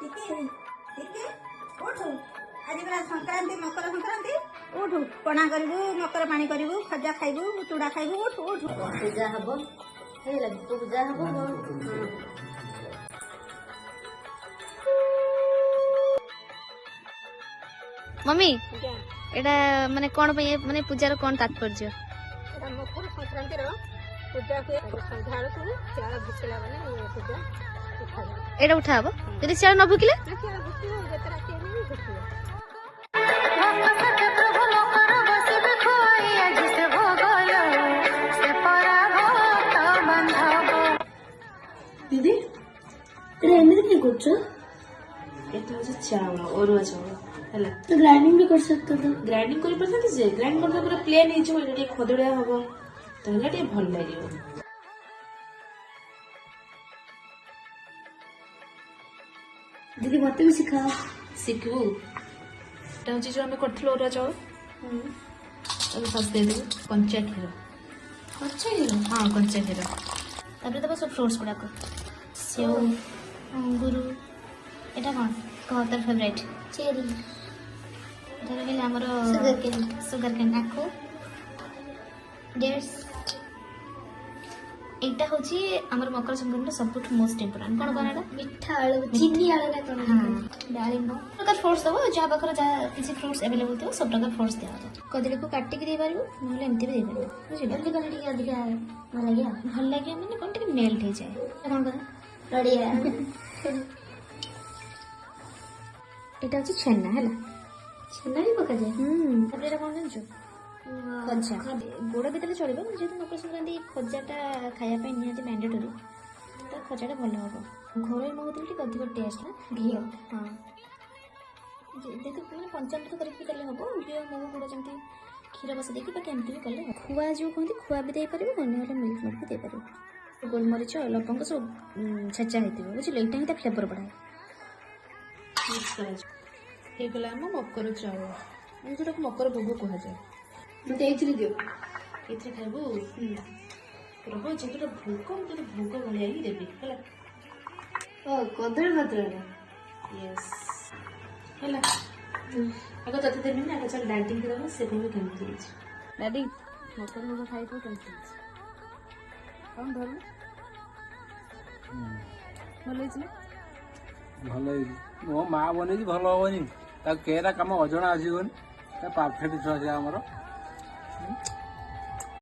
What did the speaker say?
टिकी टिकी उठ आज पूरा संक्रांति मकर संक्रांति उठ पଣା करू मकर पानी करू खजा खाइबू चूड़ा खाइबू उठ उठ पूजा हम पूजा हम मम्मी एटा माने कोन पे माने पूजार कोन तात्पर्य मकर संक्रांति पूजा हुए संध्या चाल भुकला माने पूजा एटा उठा हबो यदि चाल न भुकिले दीदी एमती क्या कर चावल अरुआ चावल है तो ग्राइंडिंग भी कर सकते तो ग्राइंडिंग कर ग्राइंड कर पूरा प्लेन हो खदड़िया हम तो भल लगे दीदी मत भी सिखा शिखबू जो आम कर अरुआ चावल फर्स्ट दे देव कंचा क्षीर हाँ कंचा क्षीर तापर दबा सब फ्रूट्स गुड़ाक सेव अंगूर एटा कौन कह तार फेवरेट चेरी एटा हमर सुगर केन आखो डेट्स एटा होची हमर मकर संक्रांति सबुठ मोस्ट इंपोर्टेंट कोन कोन एटा मिठा आलू चीनी आलू ना कोन हां डालिंबो प्रकार फ्रूट्स दबो जा बकर जा किसी फ्रूट्स अवेलेबल थियो सब प्रकार फ्रूट्स दिया कदली को काटी के दे पारिबो नहले एमती भी दे पारिबो बुझिलो एमती कने टिके अधिक भल लगे माने कोन टिके मेल्ट हो जाए कोन करा रडिया एटा होची छेना हैला छेना भी पका जाए तापर एटा कोन जानछो खजा गोड़ भीतर चलो जेहतु मकर संक्रांति खजाटा खायापी निहाती मैंडेटरी तो खजाटा भल हम घर मगुद अधिक टेस्ट ना घी हाँ देखो मैंने पंचामृत करके कले हम घी मगु गुड़ जमी क्षीर बस देखिए बाकी एमती भी कले खुआ जो कहते खुआ भी देपार ना मिल्क मेड भी देपार गोलमरीच लवंग सब छेचा होती बुझे यहाँ ही फ्लेवर बढ़ाए मकर चावल जोटा मकर भोग कह जाए मत ये दियो ये खाइबू रह जो भोग मुझे भोग भाया ही देवी है कदली पत्र यस है आगे तते देवी ना चल डाइटिंग करबो से भी केमती डैडी मकर भोग खाइ तो केमती कौन धरु भल मो माँ बन भल हेनी केरा कम अजणा आसबनी परफेक्ट छुआ से आमर